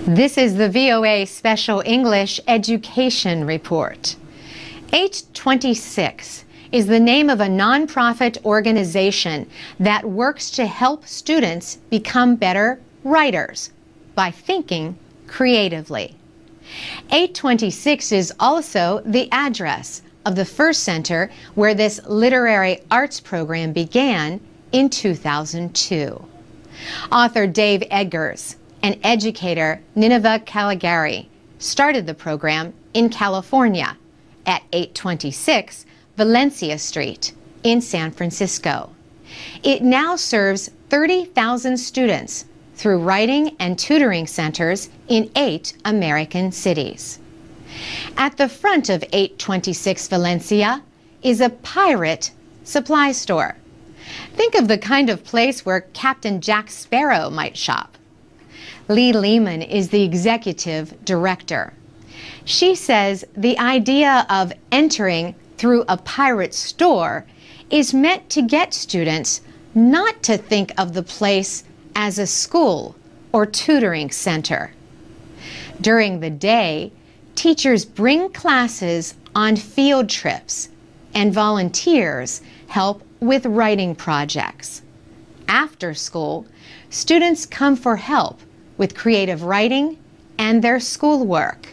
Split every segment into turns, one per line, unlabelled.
This is the VOA Special English Education Report. 826 is the name of a nonprofit organization that works to help students become better writers by thinking creatively. 826 is also the address of the first center where this literary arts program began in 2002. Author Dave Eggers and educator Nineveh Caligari started the program in California at 826 Valencia Street in San Francisco. It now serves 30,000 students through writing and tutoring centers in 8 American cities. At the front of 826 Valencia is a pirate supply store. Think of the kind of place where Captain Jack Sparrow might shop. Lee Lehman is the executive director. She says the idea of entering through a pirate store is meant to get students not to think of the place as a school or tutoring center. During the day, teachers bring classes on field trips, and volunteers help with writing projects. After school, students come for help with creative writing and their schoolwork.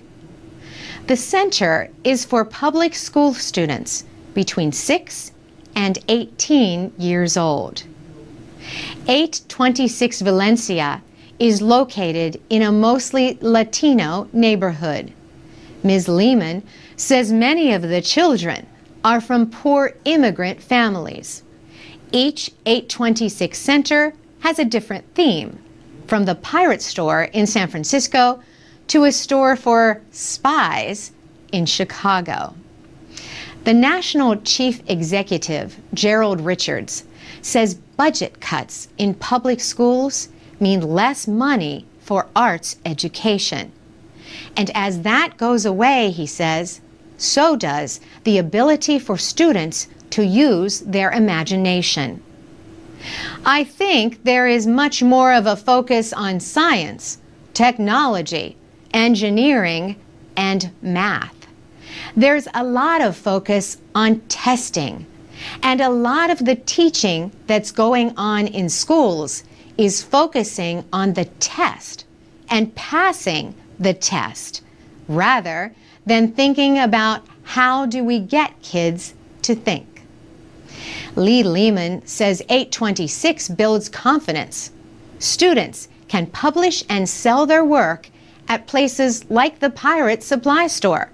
The center is for public school students between 6 and 18 years old. 826 Valencia is located in a mostly Latino neighborhood. Ms. Lehman says many of the children are from poor immigrant families. Each 826 center has a different theme, from the pirate store in San Francisco to a store for spies in Chicago. The National Chief Executive, Gerald Richards, says budget cuts in public schools mean less money for arts education. And as that goes away, he says, so does the ability for students to use their imagination. I think there is much more of a focus on science, technology, engineering, and math. There's a lot of focus on testing, and a lot of the teaching that's going on in schools is focusing on the test and passing the test, rather than thinking about how do we get kids to think. Lee Lehman says 826 builds confidence. Students can publish and sell their work at places like the pirate supply store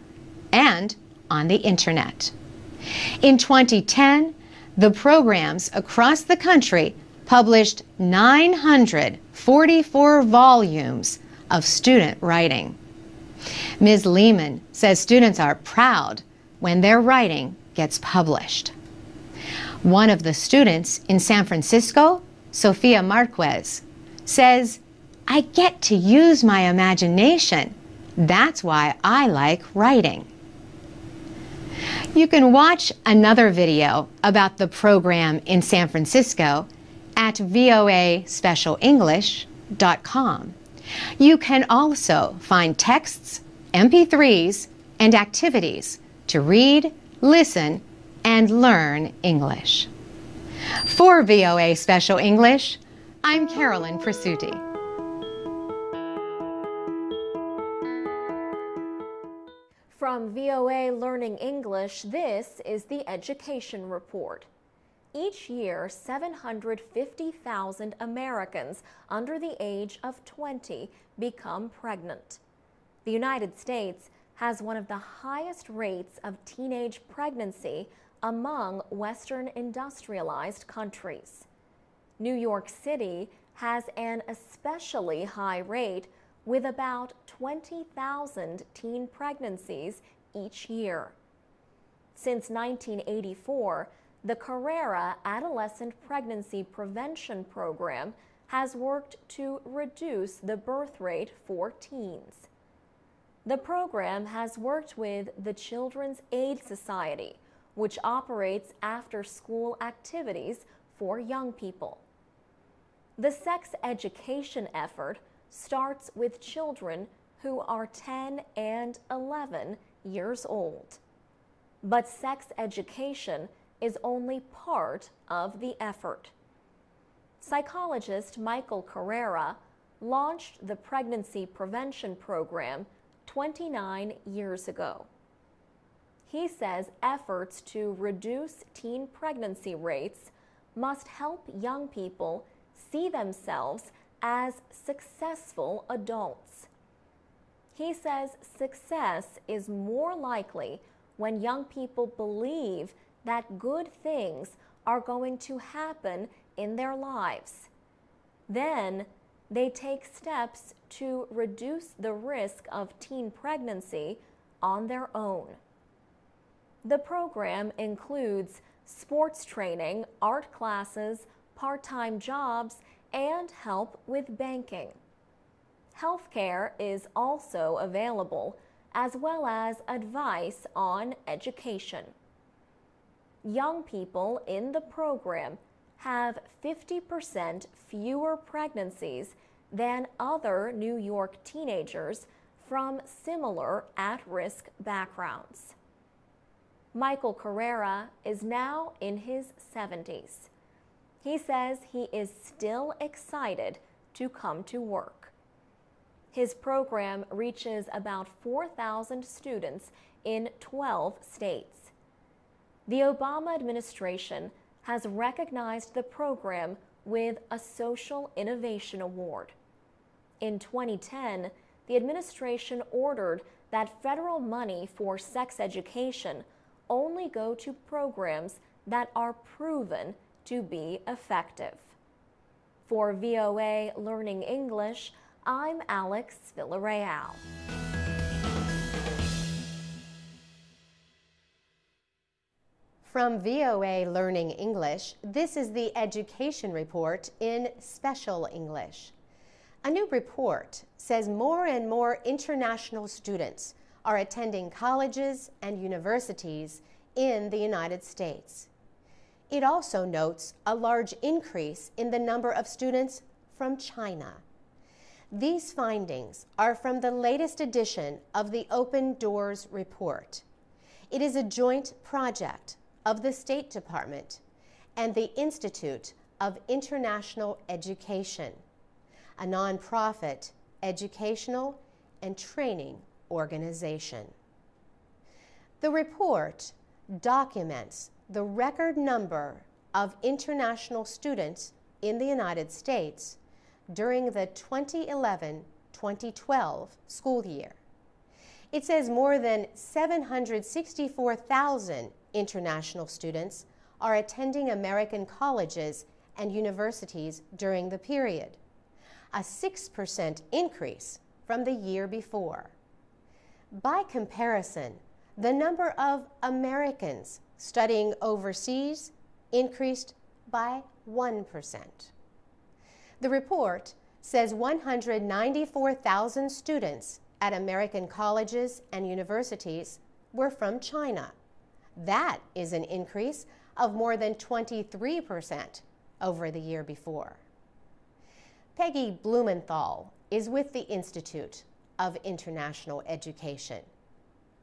and on the internet. In 2010, the programs across the country published 944 volumes of student writing. Ms. Lehman says students are proud when their writing gets published. One of the students in San Francisco, Sofia Marquez, says, I get to use my imagination. That's why I like writing. You can watch another video about the program in San Francisco at voaspecialenglish.com. You can also find texts, MP3s, and activities to read, listen, and learn English. For VOA Special English, I'm Carolyn Presutti.
From VOA Learning English, this is the Education Report. Each year, 750,000 Americans under the age of 20 become pregnant. The United States has one of the highest rates of teenage pregnancy among Western industrialized countries. New York City has an especially high rate with about 20,000 teen pregnancies each year. Since 1984, the Carrera Adolescent Pregnancy Prevention Program has worked to reduce the birth rate for teens. The program has worked with the Children's Aid Society, which operates after-school activities for young people. The sex education effort starts with children who are 10 and 11 years old. But sex education is only part of the effort. Psychologist Michael Carrera launched the Pregnancy Prevention Program 29 years ago. He says efforts to reduce teen pregnancy rates must help young people see themselves as successful adults. He says success is more likely when young people believe that good things are going to happen in their lives. Then they take steps to reduce the risk of teen pregnancy on their own. The program includes sports training, art classes, part-time jobs, and help with banking. Healthcare is also available, as well as advice on education. Young people in the program have 50% fewer pregnancies than other New York teenagers from similar at-risk backgrounds. Michael Carrera is now in his 70s. He says he is still excited to come to work. His program reaches about 4,000 students in 12 states. The Obama administration has recognized the program with a Social Innovation Award. In 2010, the administration ordered that federal money for sex education only go to programs that are proven to be effective. For VOA Learning English, I'm Alex Villarreal.
From VOA Learning English, this is the Education Report in Special English. A new report says more and more international students are attending colleges and universities in the United States. It also notes a large increase in the number of students from China. These findings are from the latest edition of the Open Doors Report. It is a joint project of the State Department and the Institute of International Education, a nonprofit educational and training organization. The report documents the record number of international students in the United States during the 2011-2012 school year. It says more than 764,000 international students are attending American colleges and universities during the period, a 6% increase from the year before. By comparison, the number of Americans studying overseas increased by 1%. The report says 194,000 students at American colleges and universities were from China. That is an increase of more than 23% over the year before. Peggy Blumenthal is with the Institute of International Education.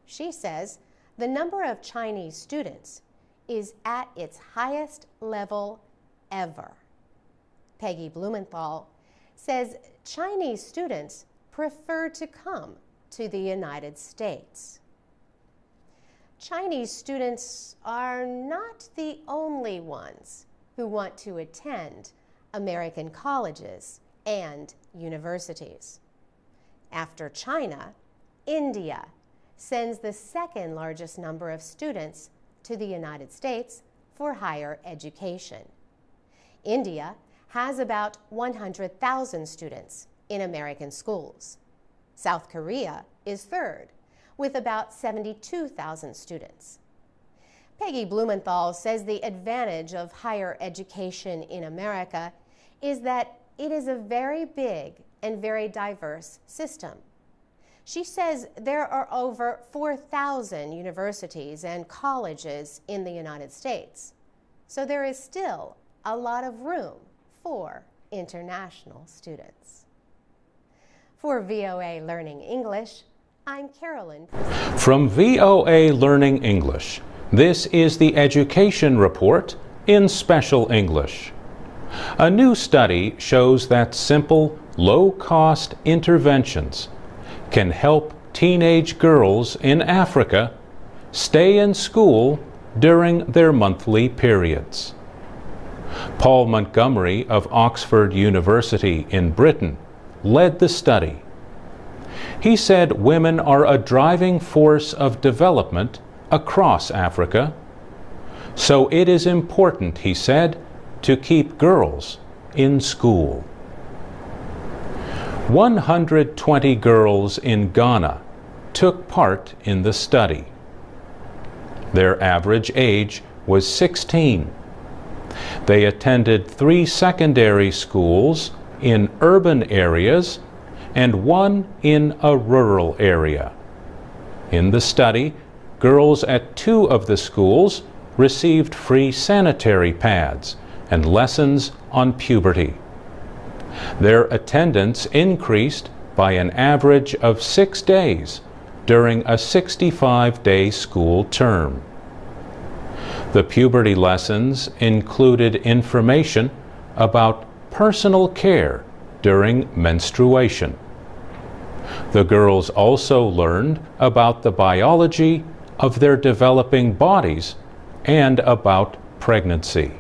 She says the number of Chinese students is at its highest level ever. Peggy Blumenthal says Chinese students prefer to come to the United States. Chinese students are not the only ones who want to attend American colleges and universities. After China, India sends the second largest number of students to the United States for higher education. India has about 100,000 students in American schools. South Korea is third, with about 72,000 students. Peggy Blumenthal says the advantage of higher education in America is that it is a very big and very diverse system. She says there are over 4,000 universities and colleges in the United States, so there is still a lot of room for international students. For VOA Learning English, I'm Carolyn.
From VOA Learning English, this is the Education Report in Special English. A new study shows that simple, low-cost interventions can help teenage girls in Africa stay in school during their monthly periods. Paul Montgomery of Oxford University in Britain led the study. He said women are a driving force of development across Africa, so it is important, he said, to keep girls in school. 120 girls in Ghana took part in the study. Their average age was 16. They attended 3 secondary schools in urban areas and 1 in a rural area. In the study, girls at 2 of the schools received free sanitary pads and lessons on puberty. Their attendance increased by an average of 6 days during a 65-day school term. The puberty lessons included information about personal care during menstruation. The girls also learned about the biology of their developing bodies and about pregnancy.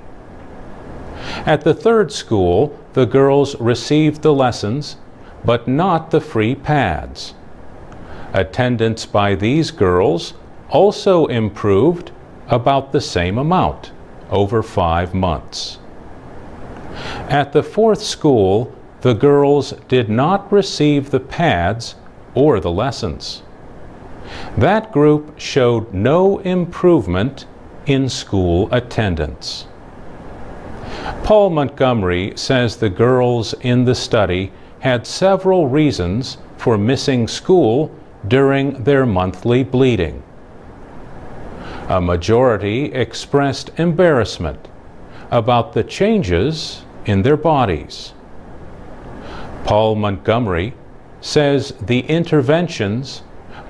At the 3rd school, the girls received the lessons, but not the free pads. Attendance by these girls also improved about the same amount over 5 months. At the 4th school, the girls did not receive the pads or the lessons. That group showed no improvement in school attendance. Paul Montgomery says the girls in the study had several reasons for missing school during their monthly bleeding. A majority expressed embarrassment about the changes in their bodies. Paul Montgomery says the interventions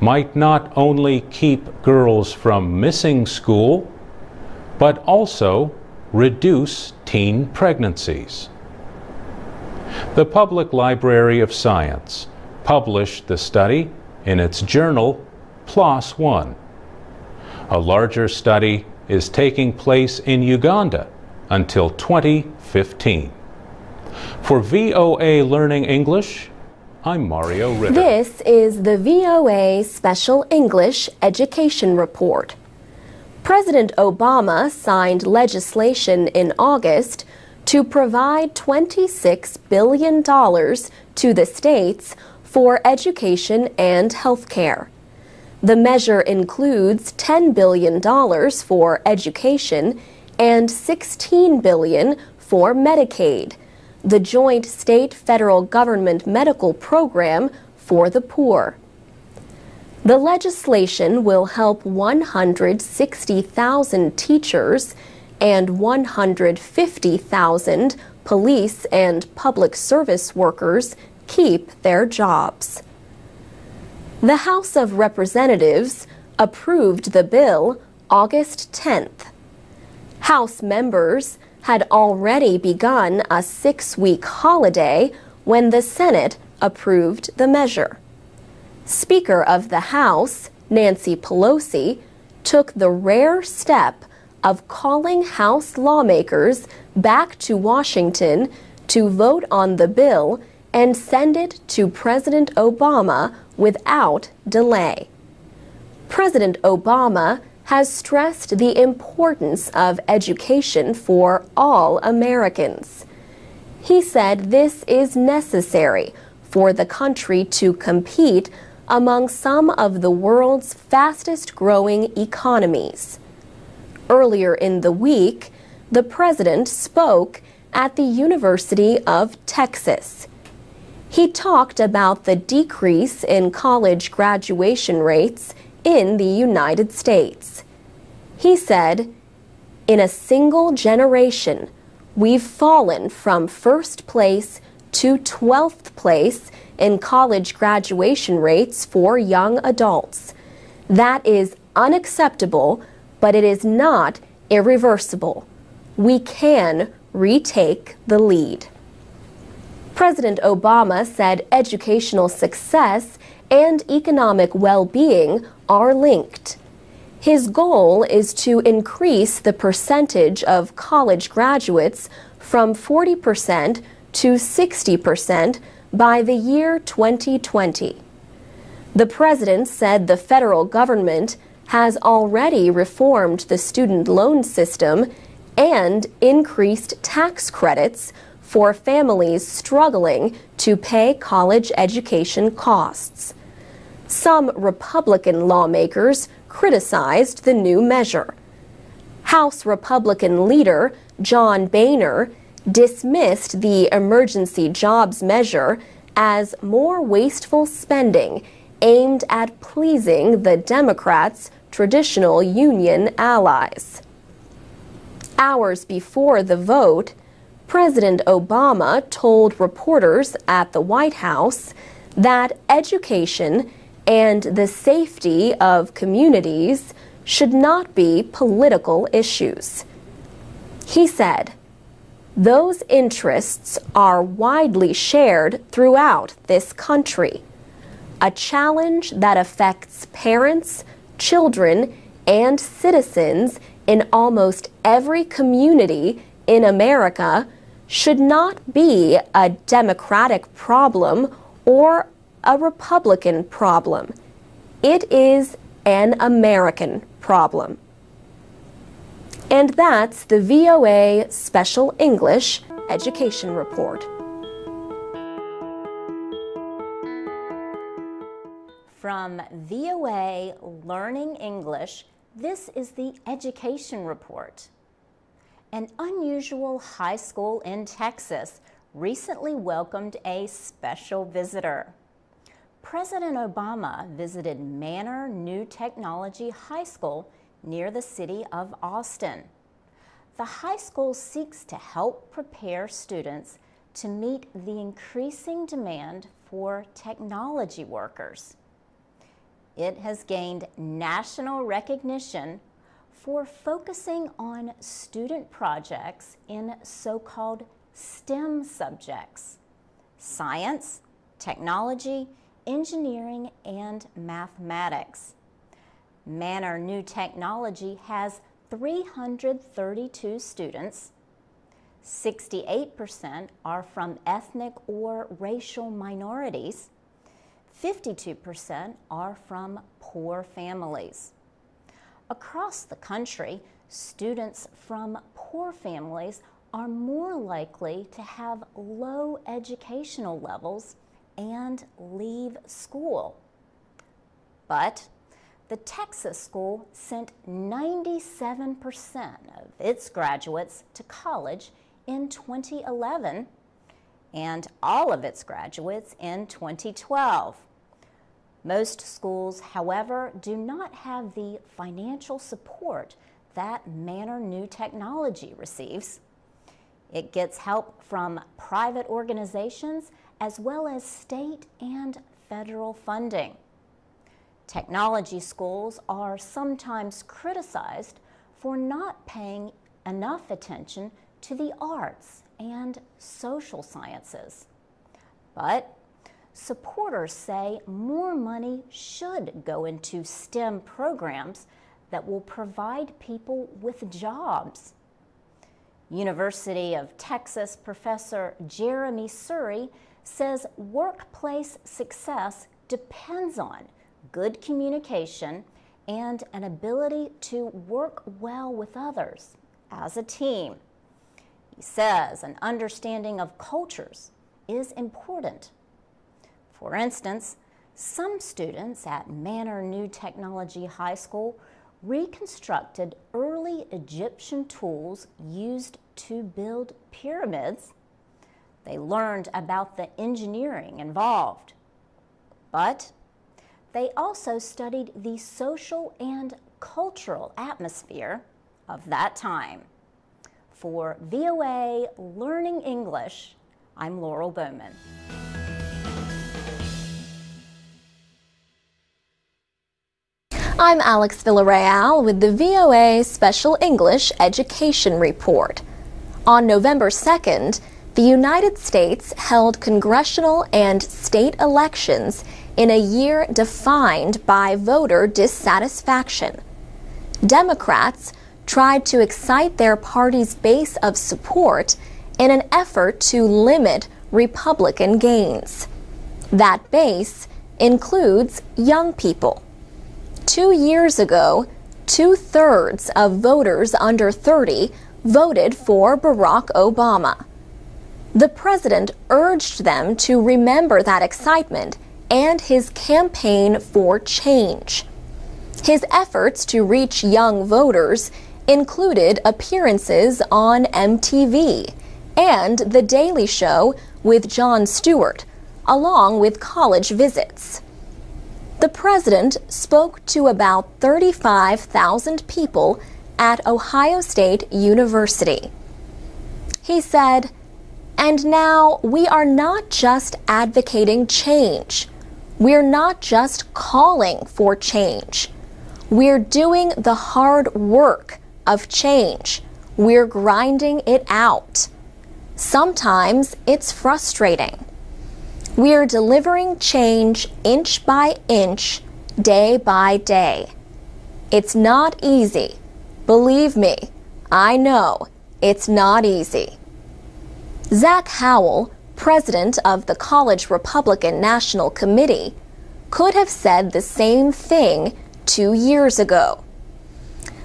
might not only keep girls from missing school, but also reduce teen pregnancies. The Public Library of Science published the study in its journal PLOS One. A larger study is taking place in Uganda until 2015. For VOA Learning English, I'm Mario Ritter.
This is the VOA Special English Education Report. President Obama signed legislation in August to provide $26 billion to the states for education and health care. The measure includes $10 billion for education and $16 billion for Medicaid, the joint state-federal government medical program for the poor. The legislation will help 160,000 teachers and 150,000 police and public service workers keep their jobs. The House of Representatives approved the bill August 10th. House members had already begun a 6-week holiday when the Senate approved the measure. Speaker of the House, Nancy Pelosi, took the rare step of calling House lawmakers back to Washington to vote on the bill and send it to President Obama without delay. President Obama has stressed the importance of education for all Americans. He said this is necessary for the country to compete among some of the world's fastest-growing economies. Earlier in the week, the president spoke at the University of Texas. He talked about the decrease in college graduation rates in the United States. He said, "In a single generation, we've fallen from first place to 12th place in college graduation rates for young adults. That is unacceptable, but it is not irreversible. We can retake the lead. President Obama said educational success and economic well-being are linked. His goal is to increase the percentage of college graduates from 40% to 60% by the year 2020. The president said the federal government has already reformed the student loan system and increased tax credits for families struggling to pay college education costs. Some Republican lawmakers criticized the new measure. House Republican leader John Boehner dismissed the emergency jobs measure as more wasteful spending aimed at pleasing the Democrats' traditional union allies. Hours before the vote, President Obama told reporters at the White House that education and the safety of communities should not be political issues. He said, "Those interests are widely shared throughout this country. A challenge that affects parents, children, and citizens in almost every community in America should not be a Democratic problem or a Republican problem. It is an American problem." And that's the VOA Special English Education Report. From VOA Learning English, this is the Education Report. An unusual high school in Texas recently welcomed a special visitor. President Obama visited Manor New Technology High School near the city of Austin. The high school seeks to help prepare students to meet the increasing demand for technology workers. It has gained national recognition for focusing on student projects in so-called STEM subjects: science, technology, engineering, and mathematics. Manor New Technology has 332 students. 68% are from ethnic or racial minorities. 52% are from poor families. Across the country, students from poor families are more likely to have low educational levels and leave school. But the Texas school sent 97% of its graduates to college in 2011 and all of its graduates in 2012. Most schools, however, do not have the financial support that Manor New Technology receives. It gets help from private organizations as well as state and federal funding. Technology schools are sometimes criticized for not paying enough attention to the arts and social sciences. But supporters say more money should go into STEM programs that will provide people with jobs. University of Texas professor Jeremy Surrey says workplace success depends on good communication and an ability to work well with others as a team. He says an understanding of cultures is important. For instance, some students at Manor New Technology High School reconstructed early Egyptian tools used to build pyramids. They learned about the engineering involved. But they also studied the social and cultural atmosphere of that time. For VOA Learning English, I'm Laurel Bowman. I'm Alex Villarreal with the VOA Special English Education Report. On November 2nd, the United States held congressional and state elections in a year defined by voter dissatisfaction. Democrats tried to excite their party's base of support in an effort to limit Republican gains. That base includes young people. 2 years ago, 2/3 of voters under 30 voted for Barack Obama. The president urged them to remember that excitement and his campaign for change. His efforts to reach young voters included appearances on MTV and The Daily Show with Jon Stewart, along with college visits. The president spoke to about 35,000 people at Ohio State University. He said, "And now we are not just advocating change. We're not just calling for change. We're doing the hard work of change. We're grinding it out. Sometimes it's frustrating. We're delivering change inch by inch, day by day. It's not easy. Believe me, I know it's not easy." Zach Howell, president of the College Republican National Committee, could have said the same thing 2 years ago.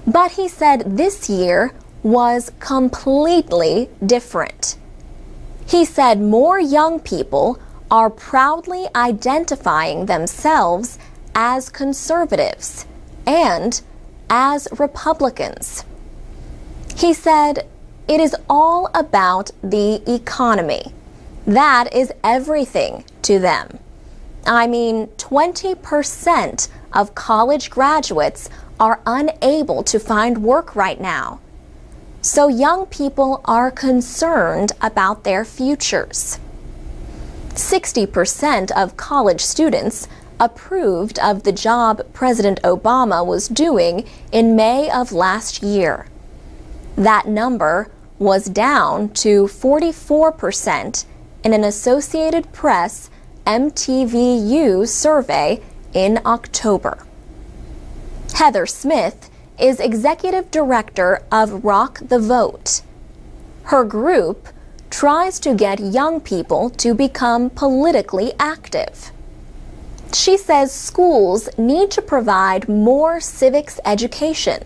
But he said this year was completely different. He said more young people are proudly identifying themselves as conservatives and as Republicans. He said, "It is all about the economy. That is everything to them. I mean, 20% of college graduates are unable to find work right now. So young people are concerned about their futures." 60% of college students approved of the job President Obama was doing in May of last year. That number was down to 44% in an Associated Press MTVU survey in October. Heather Smith is executive director of Rock the Vote. Her group tries to get young people to become politically active. She says schools need to provide more civics education,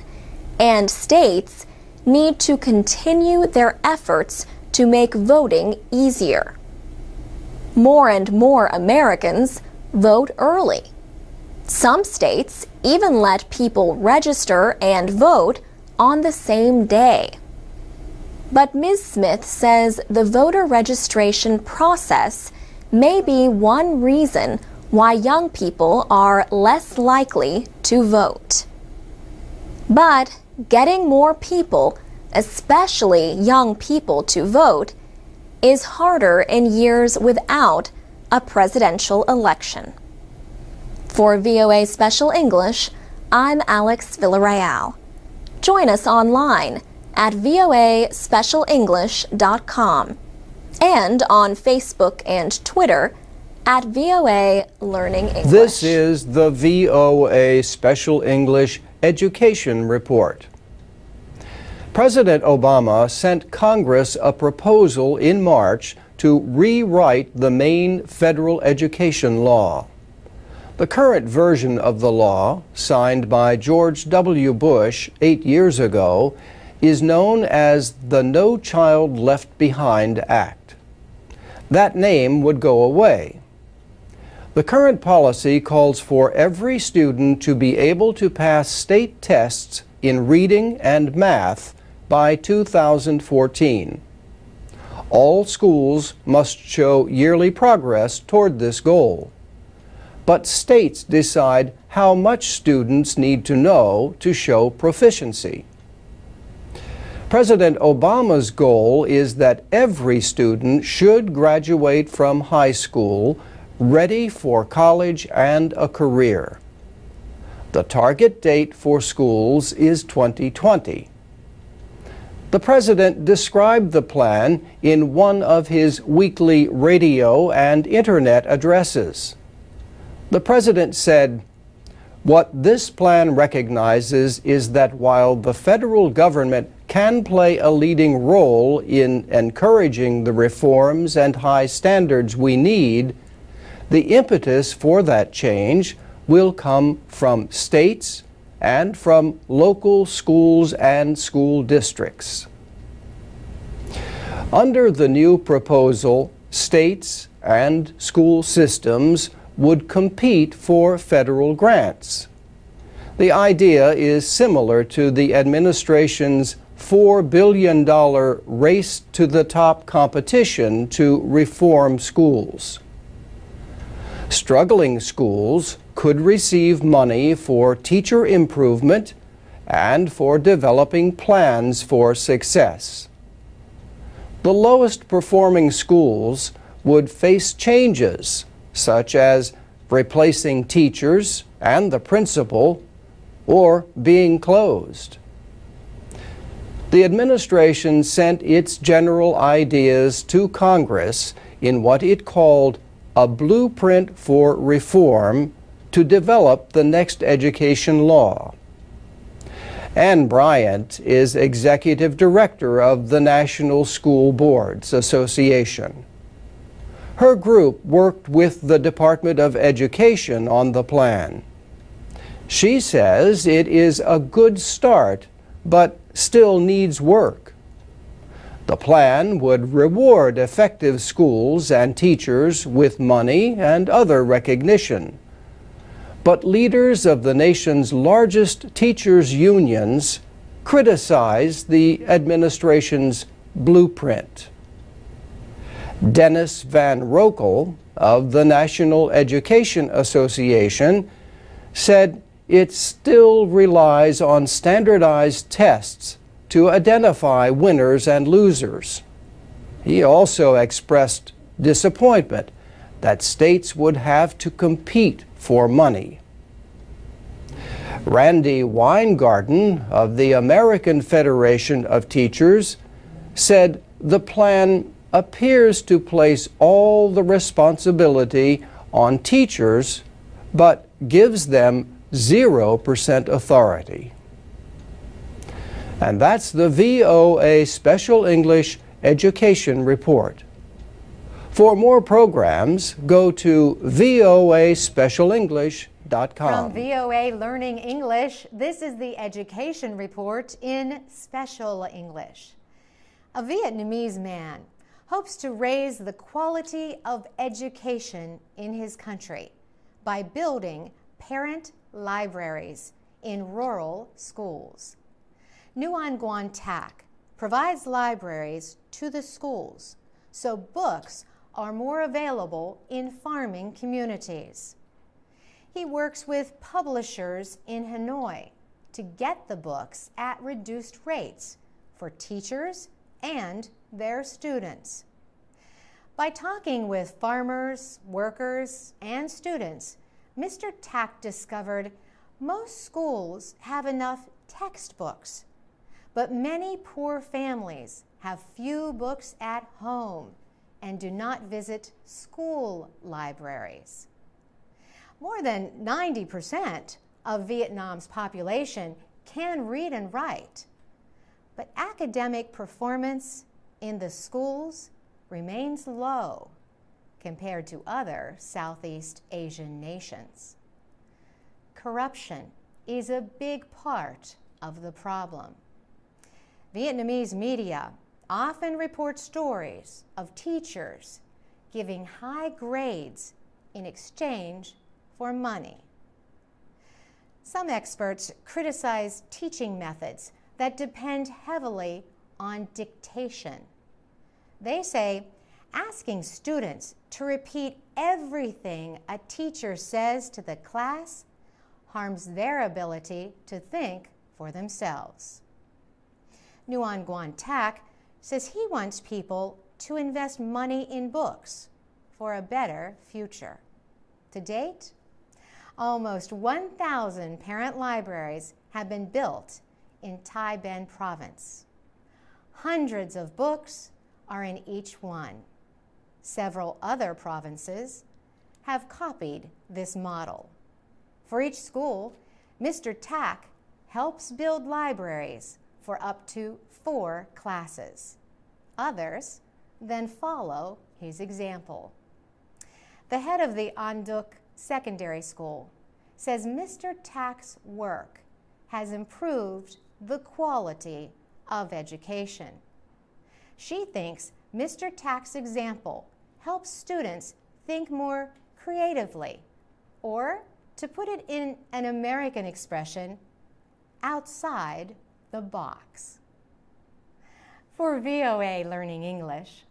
and states need to continue their efforts to make voting easier. More and more Americans vote early. Some states even let people register and vote on the same day. But Ms. Smith says the voter registration process may be one reason why young people are less likely to vote. But getting more people, especially young people, to vote is harder in years without a presidential election. For VOA Special English, I'm Alex Villarreal. Join us online at voaspecialenglish.com and on Facebook and Twitter at VOA Learning English.
This is the VOA Special English Education Report. President Obama sent Congress a proposal in March to rewrite the main federal education law. The current version of the law, signed by George W. Bush 8 years ago, is known as the No Child Left Behind Act. That name would go away. The current policy calls for every student to be able to pass state tests in reading and math by 2014. All schools must show yearly progress toward this goal. But states decide how much students need to know to show proficiency. President Obama's goal is that every student should graduate from high school ready for college and a career. The target date for schools is 2020. The President described the plan in one of his weekly radio and internet addresses. The President said, "What this plan recognizes is that while the federal government can play a leading role in encouraging the reforms and high standards we need, the impetus for that change will come from states and from local schools and school districts." Under the new proposal, states and school systems would compete for federal grants. The idea is similar to the administration's $4 billion race to the top competition to reform schools. Struggling schools could receive money for teacher improvement and for developing plans for success. The lowest performing schools would face changes such as replacing teachers and the principal or being closed. The administration sent its general ideas to Congress in what it called a blueprint for reform to develop the next education law. Ann Bryant is executive director of the National School Boards Association. Her group worked with the Department of Education on the plan. She says it is a good start, but still needs work. The plan would reward effective schools and teachers with money and other recognition. But leaders of the nation's largest teachers' unions criticize the administration's blueprint. Dennis Van Rokel of the National Education Association said it still relies on standardized tests to identify winners and losers. He also expressed disappointment that states would have to compete for money. Randy Weingarten of the American Federation of Teachers said the plan appears to place all the responsibility on teachers, but gives them 0% authority. And that's the VOA Special English Education Report. For more programs, go to voaspecialenglish.com.
From VOA Learning English, this is the Education Report in Special English. A Vietnamese man hopes to raise the quality of education in his country by building parent libraries in rural schools. Nguyen Nguyen Thach provides libraries to the schools so books are more available in farming communities. He works with publishers in Hanoi to get the books at reduced rates for teachers and their students. By talking with farmers, workers, and students, Mr. Thach discovered most schools have enough textbooks, but many poor families have few books at home and do not visit school libraries. More than 90% of Vietnam's population can read and write, but academic performance in the schools remains low compared to other Southeast Asian nations. Corruption is a big part of the problem. Vietnamese media often report stories of teachers giving high grades in exchange for money. Some experts criticize teaching methods that depend heavily on dictation. They say asking students to repeat everything a teacher says to the class harms their ability to think for themselves. Nguyen Nguyen Thach says he wants people to invest money in books for a better future. To date, Almost 1,000 parent libraries have been built in Thai Ben province. Hundreds of books are in each one. Several other provinces have copied this model. For each school, Mr. Tak helps build libraries for up to 4 classes. Others then follow his example. The head of the Anduk Secondary School says Mr. Tak's work has improved the quality of education. She thinks Mr. Tak's example helps students think more creatively, or, to put it in an American expression, outside the box. For VOA Learning English,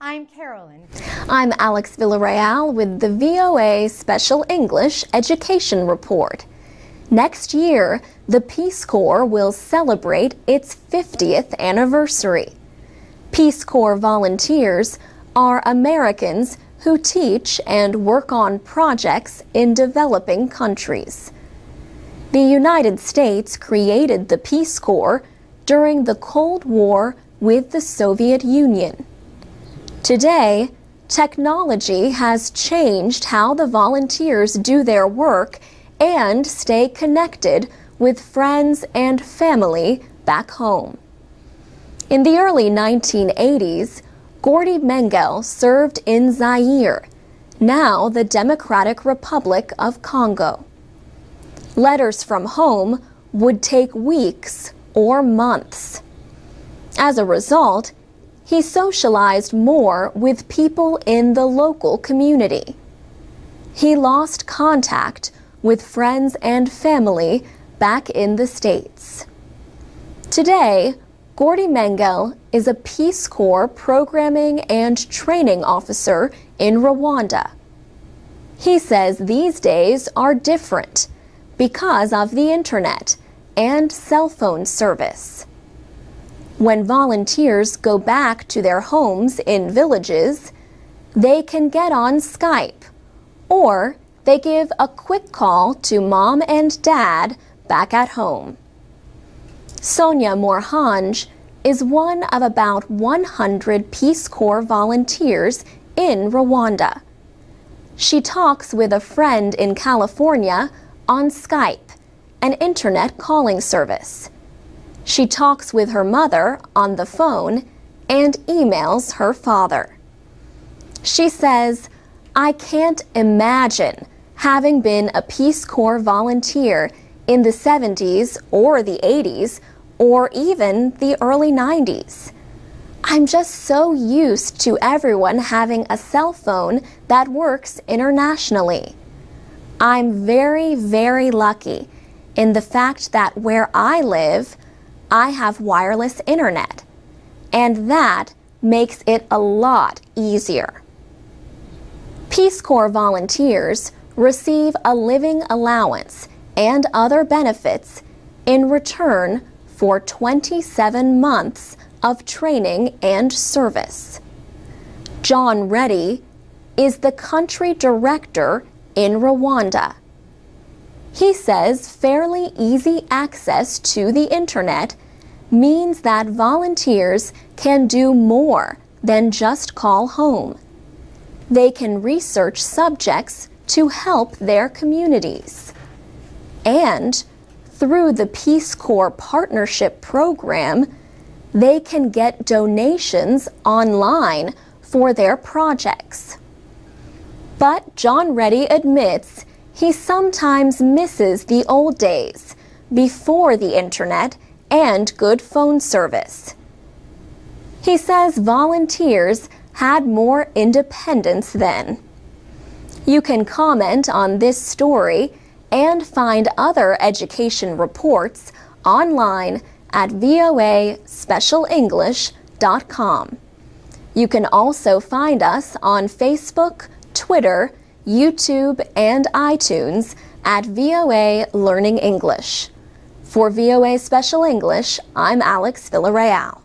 I'm Carolyn.
I'm Alex Villarreal with the VOA Special English Education Report. Next year, the Peace Corps will celebrate its 50th anniversary. Peace Corps volunteers are Americans who teach and work on projects in developing countries. The United States created the Peace Corps during the Cold War with the Soviet Union. Today, technology has changed how the volunteers do their work and stay connected with friends and family back home. In the early 1980s, Gordy Mengel served in Zaire, now the Democratic Republic of Congo. Letters from home would take weeks or months. As a result, he socialized more with people in the local community. He lost contact with friends and family back in the States. Today, Gordy Mengel is a Peace Corps programming and training officer in Rwanda. He says these days are different because of the internet and cell phone service. When volunteers go back to their homes in villages, they can get on Skype, or they give a quick call to mom and dad back at home. Sonia Morhanj is one of about 100 Peace Corps volunteers in Rwanda. She talks with a friend in California on Skype, an internet calling service. She talks with her mother on the phone and emails her father. She says, "I can't imagine having been a Peace Corps volunteer in the 70s or the 80s or even the early 90s. I'm just so used to everyone having a cell phone that works internationally. I'm very, very lucky in the fact that where I live, I have wireless internet, and that makes it a lot easier." Peace Corps volunteers receive a living allowance and other benefits in return for 27 months of training and service. John Reddy is the country director in Rwanda. He says fairly easy access to the internet means that volunteers can do more than just call home. They can research subjects to help their communities. And through the Peace Corps Partnership Program, they can get donations online for their projects. But John Reddy admits he sometimes misses the old days, before the internet and good phone service. He says volunteers had more independence then. You can comment on this story and find other education reports online at voaspecialenglish.com. You can also find us on Facebook, Twitter, YouTube, and iTunes at VOA Learning English. For VOA Special English, I'm Alex Villarreal.